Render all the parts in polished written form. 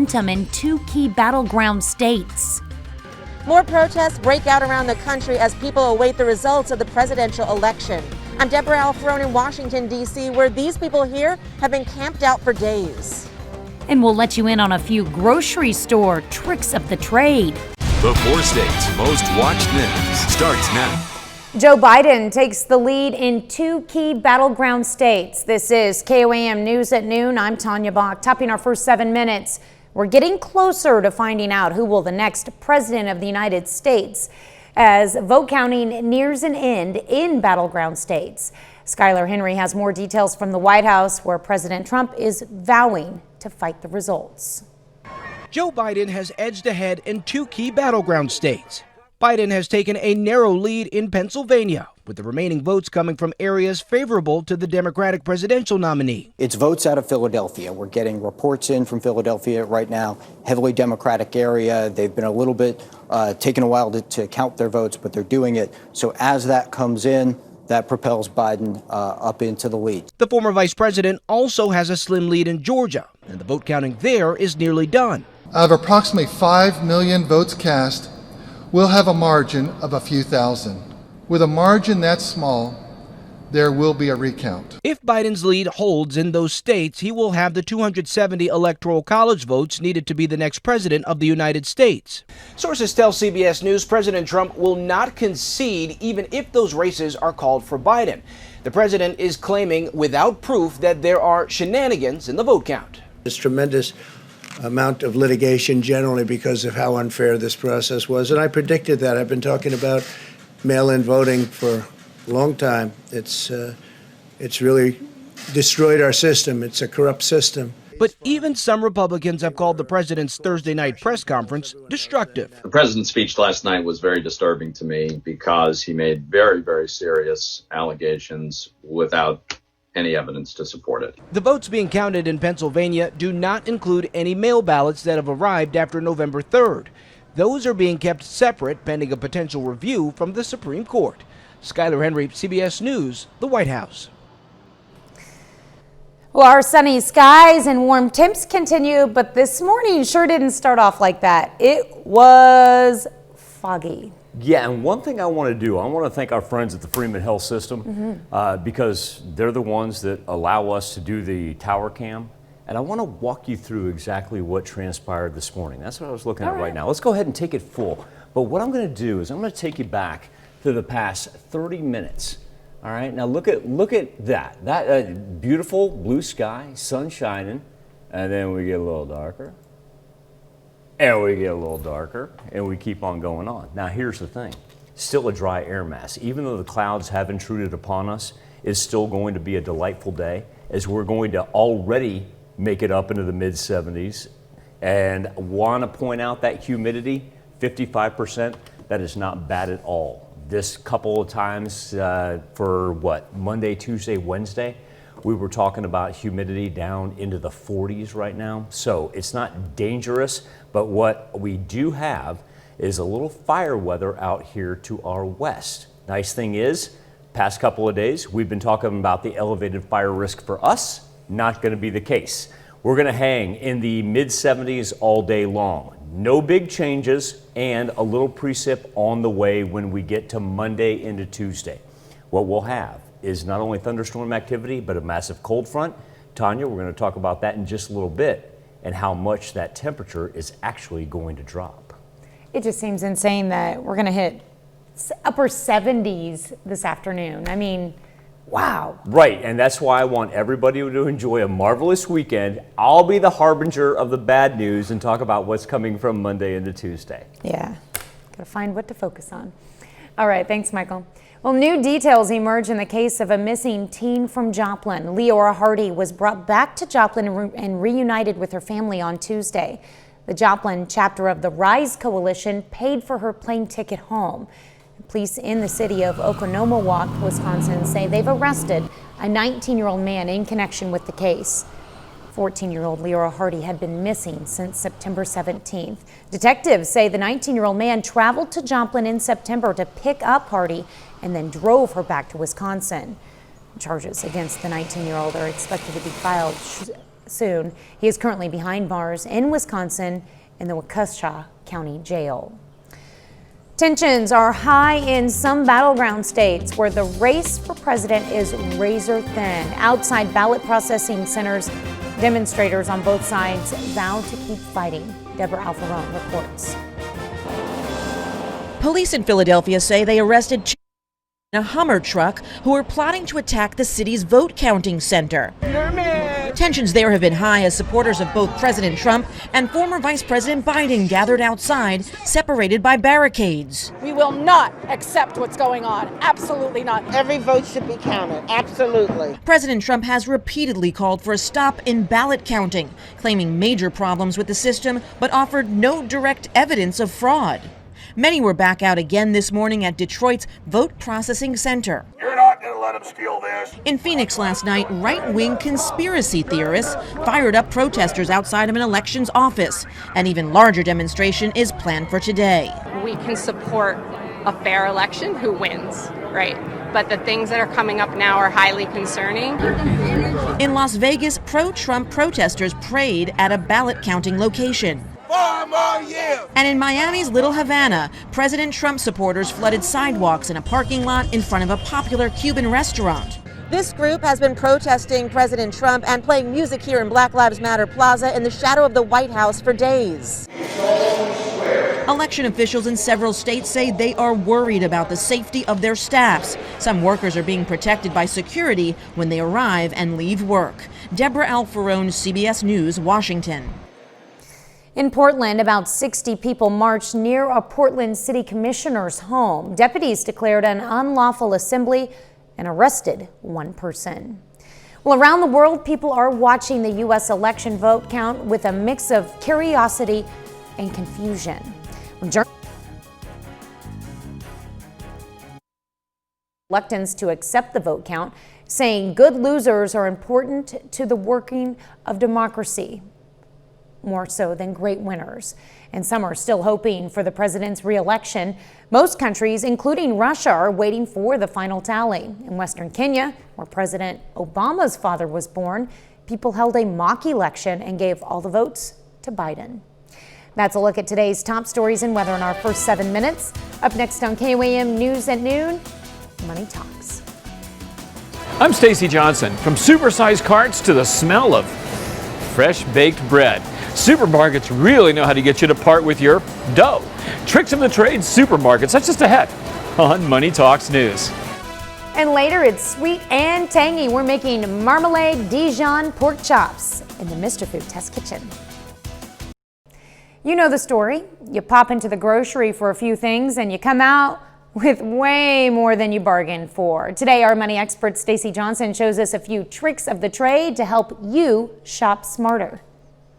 In two key battleground states. More protests break out around the country as people await the results of the presidential election. I'm Deborah Alferone in Washington, D.C., where these people here have been camped out for days. And we'll let you in on a few grocery store tricks of the trade. The 4 states most watched news starts now. Joe Biden takes the lead in two key battleground states. This is KOAM News at noon. I'm Tanya Bach. Topping our first 7 minutes. We're getting closer to finding out who will the next president of the United States as vote counting nears an end in battleground states. Skylar Henry has more details from the White House, where President Trump is vowing to fight the results. Joe Biden has edged ahead in two key battleground states. Biden has taken a narrow lead in Pennsylvania, with the remaining votes coming from areas favorable to the Democratic presidential nominee. It's votes out of Philadelphia. We're getting reports in from Philadelphia right now, heavily Democratic area. They've been a little bit, taken a while to count their votes, but they're doing it. So as that comes in, that propels Biden up into the lead. The former vice president also has a slim lead in Georgia, and the vote counting there is nearly done. Out of approximately 5 million votes cast, we'll have a margin of a few thousand. With a margin that small, there will be a recount. If Biden's lead holds in those states, he will have the 270 electoral college votes needed to be the next president of the United States. Sources tell CBS News President Trump will not concede even if those races are called for Biden. The president is claiming without proof that there are shenanigans in the vote count. This tremendous amount of litigation generally because of how unfair this process was. And I predicted that. I've been talking about mail-in voting for a long time. It's really destroyed our system. It's a corrupt system. But even some Republicans have called the president's Thursday night press conference destructive. The president's speech last night was very disturbing to me because he made very, very serious allegations without any evidence to support it. The votes being counted in Pennsylvania do not include any mail ballots that have arrived after November 3rd. Those are being kept separate pending a potential review from the Supreme Court. Skylar Henry, CBS News, the White House. Well, our sunny skies and warm temps continue, but this morning sure didn't start off like that. It was foggy. Yeah, and one thing I want to do, I want to thank our friends at the Freeman Health System because they're the ones that allow us to do the tower cam. And I want to walk you through exactly what transpired this morning. That's what I was looking at right now. Let's go ahead and take it full. But what I'm going to do is I'm going to take you back to the past 30 minutes. All right, now look at that. That beautiful blue sky, sun shining, and then we get a little darker. And we get a little darker, and we keep on going on. Now, here's the thing. Still a dry air mass. Even though the clouds have intruded upon us, it's still going to be a delightful day, as we're going to already make it up into the mid-70s. And want to point out that humidity, 55%, that is not bad at all. This couple of times for Monday, Tuesday, Wednesday, we were talking about humidity down into the 40s right now. So it's not dangerous, but what we do have is a little fire weather out here to our west. Nice thing is, past couple of days, we've been talking about the elevated fire risk for us. Not going to be the case. We're going to hang in the mid-70s all day long. No big changes and a little precip on the way when we get to Monday into Tuesday. What we'll have is not only thunderstorm activity, but a massive cold front. Tanya, we're going to talk about that in just a little bit and how much that temperature is actually going to drop. It just seems insane that we're going to hit upper 70s this afternoon. I mean, wow. Right, and that's why I want everybody to enjoy a marvelous weekend. I'll be the harbinger of the bad news and talk about what's coming from Monday into Tuesday. Yeah, got to find what to focus on. All right, thanks, Michael. Well, new details emerge in the case of a missing teen from Joplin. Leora Hardy was brought back to Joplin and reunited with her family on Tuesday. The Joplin chapter of the RISE Coalition paid for her plane ticket home. Police in the city of Oconomowoc, Wisconsin, say they've arrested a 19-year-old man in connection with the case. 14-year-old Leora Hardy had been missing since September 17th. Detectives say the 19-year-old man traveled to Joplin in September to pick up Hardy and then drove her back to Wisconsin. Charges against the 19-year-old are expected to be filed soon. He is currently behind bars in Wisconsin in the Waukesha County Jail. Tensions are high in some battleground states where the race for president is razor thin. Outside ballot processing centers, demonstrators on both sides vow to keep fighting. Deborah Alfarone reports. Police in Philadelphia say they arrested in a Hummer truck who were plotting to attack the city's vote counting center. Tensions there have been high as supporters of both President Trump and former Vice President Biden gathered outside, separated by barricades. We will not accept what's going on. Absolutely not. Every vote should be counted. Absolutely. President Trump has repeatedly called for a stop in ballot counting, claiming major problems with the system, but offered no direct evidence of fraud. Many were back out again this morning at Detroit's vote processing center. You're not going to let them steal this. In Phoenix last night, right-wing conspiracy theorists fired up protesters outside of an elections office. An even larger demonstration is planned for today. We can support a fair election, who wins, right? But the things that are coming up now are highly concerning. In Las Vegas, pro-Trump protesters prayed at a ballot counting location. 4 more years. And in Miami's Little Havana, President Trump supporters flooded sidewalks in a parking lot in front of a popular Cuban restaurant. This group has been protesting President Trump and playing music here in Black Lives Matter Plaza in the shadow of the White House for days. Election officials in several states say they are worried about the safety of their staffs. Some workers are being protected by security when they arrive and leave work. Deborah Alfarone, CBS News, Washington. In Portland, about 60 people marched near a Portland City Commissioner's home. Deputies declared an unlawful assembly and arrested one person. Well, around the world, people are watching the U.S. election vote count with a mix of curiosity and confusion. Reluctance to accept the vote count, saying good losers are important to the working of democracy, more so than great winners. And some are still hoping for the president's re-election. Most countries, including Russia, are waiting for the final tally. In Western Kenya, where President Obama's father was born, people held a mock election and gave all the votes to Biden. That's a look at today's top stories and weather in our first 7 minutes. Up next on KOAM News at Noon, Money Talks. I'm Stacey Johnson. From supersized carts to the smell of fresh baked bread, supermarkets really know how to get you to part with your dough. Tricks of the trade supermarkets. That's just ahead on Money Talks News. And later, it's sweet and tangy. We're making marmalade Dijon pork chops in the Mr. Food Test Kitchen. You know the story. You pop into the grocery for a few things and you come out with way more than you bargained for. Today, our money expert Stacey Johnson shows us a few tricks of the trade to help you shop smarter.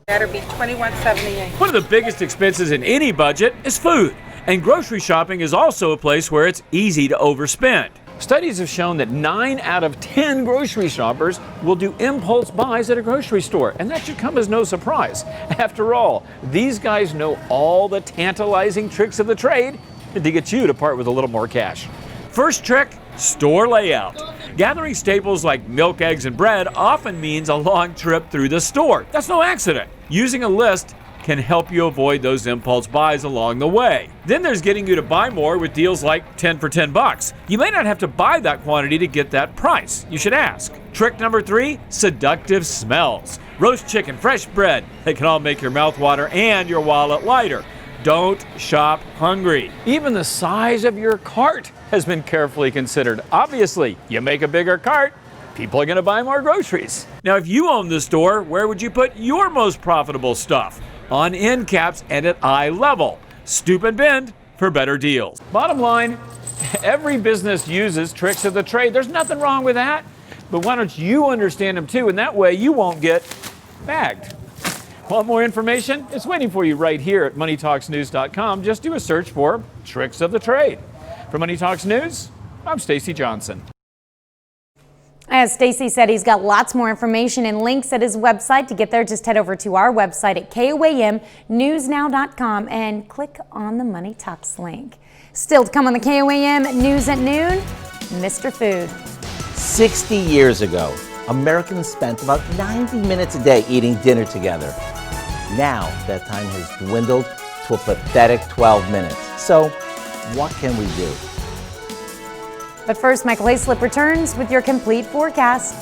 That'll be $21.78. One of the biggest expenses in any budget is food, and grocery shopping is also a place where it's easy to overspend. Studies have shown that 9 out of 10 grocery shoppers will do impulse buys at a grocery store, and that should come as no surprise. After all, these guys know all the tantalizing tricks of the trade to get you to part with a little more cash. First trick, store layout. Gathering staples like milk, eggs, and bread often means a long trip through the store. That's no accident. Using a list can help you avoid those impulse buys along the way. Then there's getting you to buy more with deals like 10 for $10. You may not have to buy that quantity to get that price. You should ask. Trick number 3, seductive smells. Roast chicken, fresh bread, they can all make your mouth water and your wallet lighter. Don't shop hungry. Even the size of your cart has been carefully considered. Obviously, you make a bigger cart, people are going to buy more groceries. Now, if you own the store, where would you put your most profitable stuff? On end caps and at eye level. Stoop and bend for better deals. Bottom line, every business uses tricks of the trade. There's nothing wrong with that. But why don't you understand them too, and that way you won't get bagged. Want more information? It's waiting for you right here at MoneyTalksNews.com. Just do a search for Tricks of the Trade. For Money Talks News, I'm Stacey Johnson. As Stacey said, he's got lots more information and links at his website. To get there, just head over to our website at KOAMNewsNow.com and click on the Money Talks link. Still to come on the KOAM News at Noon, Mr. Food. 60 years ago, Americans spent about 90 minutes a day eating dinner together. Now that time has dwindled to a pathetic 12 minutes. So what can we do? But first, Michael Hayslip returns with your complete forecast.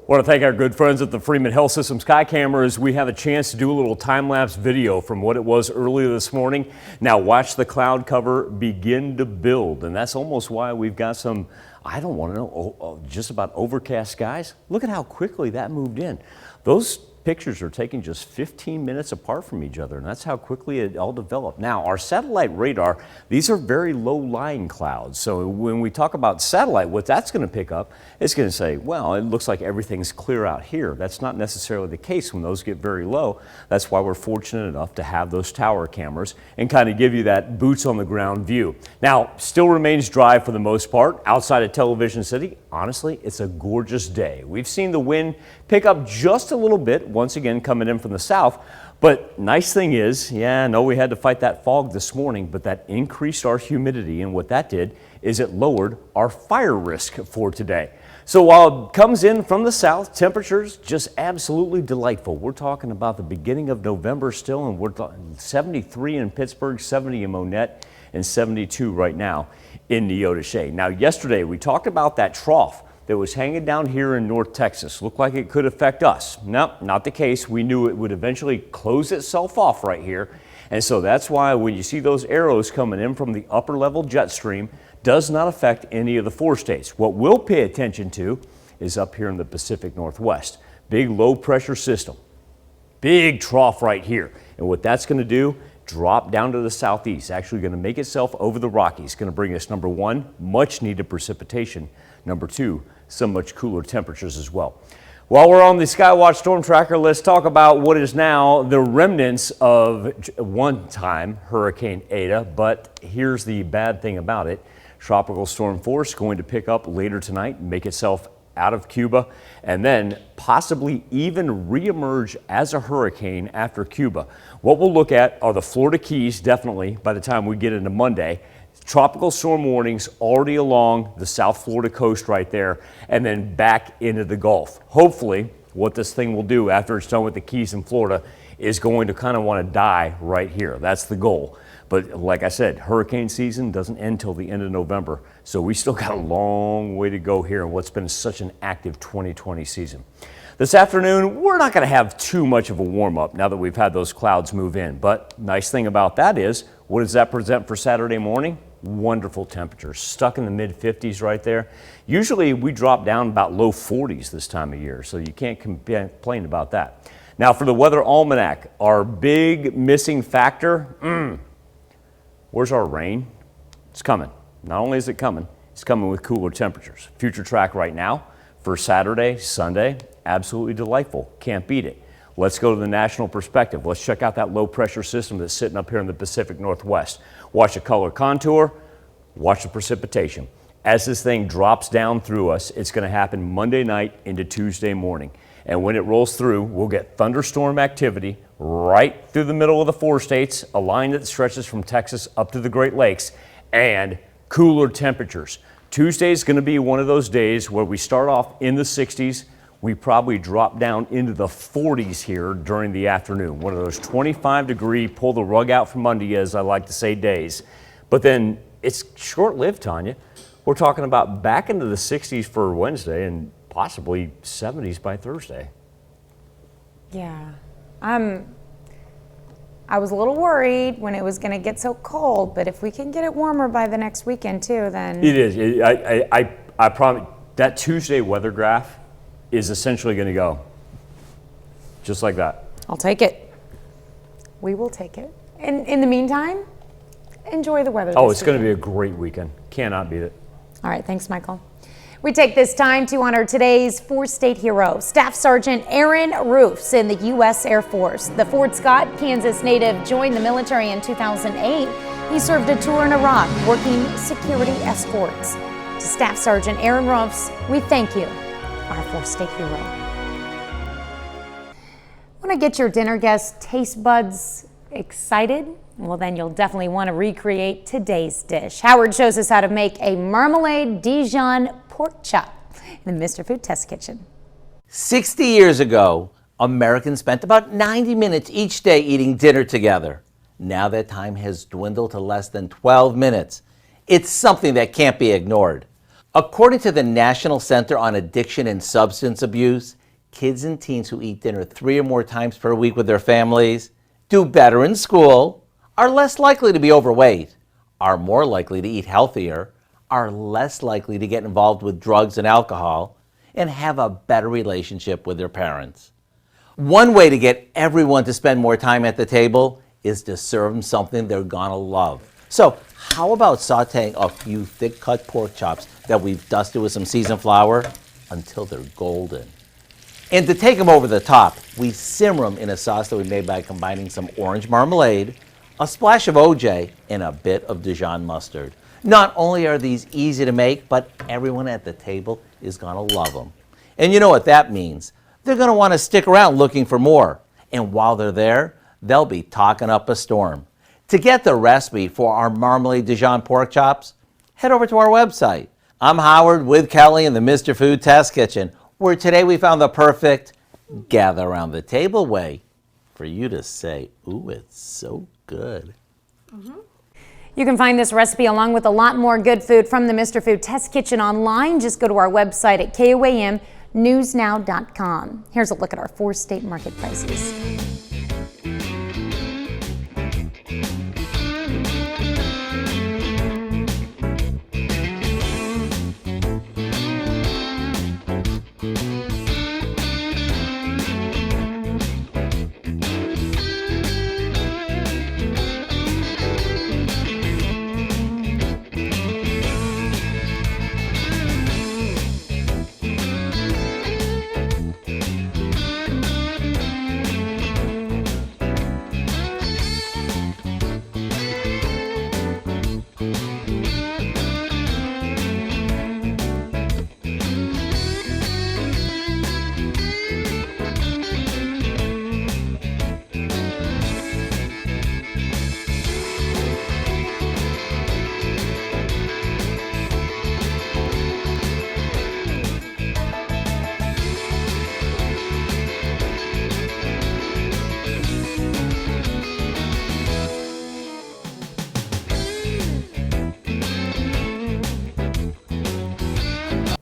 I want to thank our good friends at the Freeman Health System Sky Cameras. We have a chance to do a little time-lapse video from what it was earlier this morning. Now watch the cloud cover begin to build, and that's almost why we've got some, I don't want to know, just about overcast skies. Look at how quickly that moved in. Those pictures are taken just 15 minutes apart from each other, and that's how quickly it all developed. Now, our satellite radar, these are very low-lying clouds. So when we talk about satellite, what that's going to pick up, it's going to say, well, it looks like everything's clear out here. That's not necessarily the case when those get very low. That's why we're fortunate enough to have those tower cameras and kind of give you that boots-on-the-ground view. Now, still remains dry for the most part. Outside of Television City, honestly, it's a gorgeous day. We've seen the wind pick up just a little bit, once again coming in from the south. But nice thing is, yeah, I know we had to fight that fog this morning, but that increased our humidity, and what that did is it lowered our fire risk for today. So while it comes in from the south, temperatures just absolutely delightful. We're talking about the beginning of November still, and we're talking 73 in Pittsburgh, 70 in Monette, and 72 right now in Neodesha. Now yesterday we talked about that trough that was hanging down here in North Texas. Looked like it could affect us. No, not the case. We knew it would eventually close itself off right here. And so that's why when you see those arrows coming in from the upper level jet stream, does not affect any of the 4 states. What we'll pay attention to is up here in the Pacific Northwest. Big low pressure system. Big trough right here. And what that's going to do, drop down to the southeast. Actually going to make itself over the Rockies. Going to bring us, number 1, much needed precipitation. Number 2, some much cooler temperatures as well. While we're on the Skywatch Storm Tracker, let's talk about what is now the remnants of one-time Hurricane Eta. But here's the bad thing about it. Tropical storm force going to pick up later tonight, make itself out of Cuba, and then possibly even reemerge as a hurricane after Cuba. What we'll look at are the Florida Keys, definitely, by the time we get into Monday. Tropical storm warnings already along the South Florida coast right there, and then back into the Gulf. Hopefully, what this thing will do after it's done with the Keys in Florida is going to kind of want to die right here. That's the goal. But like I said, hurricane season doesn't end till the end of November. So we still got a long way to go here in what's been such an active 2020 season. This afternoon, we're not going to have too much of a warm up now that we've had those clouds move in. But nice thing about that is, what does that present for Saturday morning? Wonderful temperatures, stuck in the mid 50s right there. Usually we drop down about low 40s this time of year, so you can't complain about that. Now for the weather almanac, our big missing factor, where's our rain? It's coming. Not only is it coming, it's coming with cooler temperatures. Future track right now for Saturday, Sunday, absolutely delightful. Can't beat it. Let's go to the national perspective. Let's check out that low pressure system that's sitting up here in the Pacific Northwest. Watch the color contour, watch the precipitation. As this thing drops down through us, it's going to happen Monday night into Tuesday morning. And when it rolls through, we'll get thunderstorm activity right through the middle of the 4 states, a line that stretches from Texas up to the Great Lakes, and cooler temperatures. Tuesday is going to be one of those days where we start off in the 60s. We probably drop down into the 40s here during the afternoon. One of those 25-degree, pull the rug out from under you, as I like to say, days. But then it's short-lived, Tanya. We're talking about back into the 60s for Wednesday and possibly 70s by Thursday. Yeah. I was a little worried when it was going to get so cold, but if we can get it warmer by the next weekend too, then... It is. I promise that Tuesday weather graph is essentially going to go just like that. I'll take it. We will take it. And in the meantime, enjoy the weather. Oh, it's going to be a great weekend. Cannot beat it. All right. Thanks, Michael. We take this time to honor today's 4-state hero, Staff Sergeant Aaron Roofs in the U.S. Air Force. The Fort Scott, Kansas native joined the military in 2008. He served a tour in Iraq working security escorts. To Staff Sergeant Aaron Roofs, we thank you, our 4-state hero. Want to get your dinner guests' taste buds excited Well, then you'll definitely want to recreate today's dish. Howard shows us how to make a marmalade Dijon pork chop in the Mr. Food Test Kitchen. 60 years ago, Americans spent about 90 minutes each day eating dinner together. Now that time has dwindled to less than 12 minutes. It's something that can't be ignored. According to the National Center on Addiction and Substance Abuse, kids and teens who eat dinner 3 or more times per week with their families do better in school, are less likely to be overweight, are more likely to eat healthier, are less likely to get involved with drugs and alcohol, and have a better relationship with their parents. One way to get everyone to spend more time at the table is to serve them something they're gonna love. So how about sauteing a few thick-cut pork chops that we've dusted with some seasoned flour until they're golden? And to take them over the top, we simmer them in a sauce that we made by combining some orange marmalade, a splash of OJ, and a bit of Dijon mustard. Not only are these easy to make, but everyone at the table is gonna love them. And you know what that means. They're gonna wanna stick around looking for more. And while they're there, they'll be talking up a storm. To get the recipe for our marmalade Dijon pork chops, head over to our website. I'm Howard with Kelly in the Mr. Food Test Kitchen, where today we found the perfect gather around the table way for you to say, ooh, it's so good. You can find this recipe along with a lot more good food from the Mr. Food Test Kitchen online. Just go to our website at KOAMnewsnow.com. Here's a look at our 4-state market prices.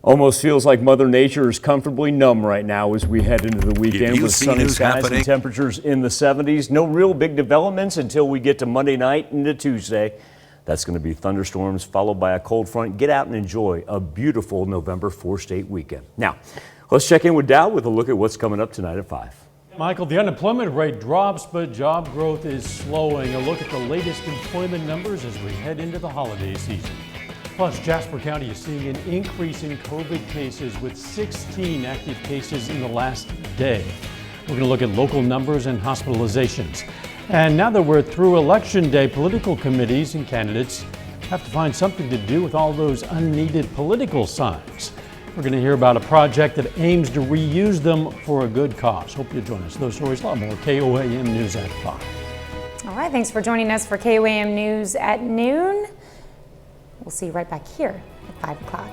Almost feels like Mother Nature is comfortably numb right now as we head into the weekend with sunny skies and temperatures in the 70s. No real big developments until we get to Monday night into Tuesday. That's going to be thunderstorms followed by a cold front. Get out and enjoy a beautiful November 4-state weekend. Now, let's check in with Dow with a look at what's coming up tonight at 5. Michael, the unemployment rate drops, but job growth is slowing. A look at the latest employment numbers as we head into the holiday season. Plus, Jasper County is seeing an increase in COVID cases with 16 active cases in the last day. We're going to look at local numbers and hospitalizations. And now that we're through Election Day, political committees and candidates have to find something to do with all those unneeded political signs. We're going to hear about a project that aims to reuse them for a good cause. Hope you join us. Those stories, a lot more. KOAM News at 5. All right, thanks for joining us for KOAM News at noon. We'll see you right back here at 5 o'clock.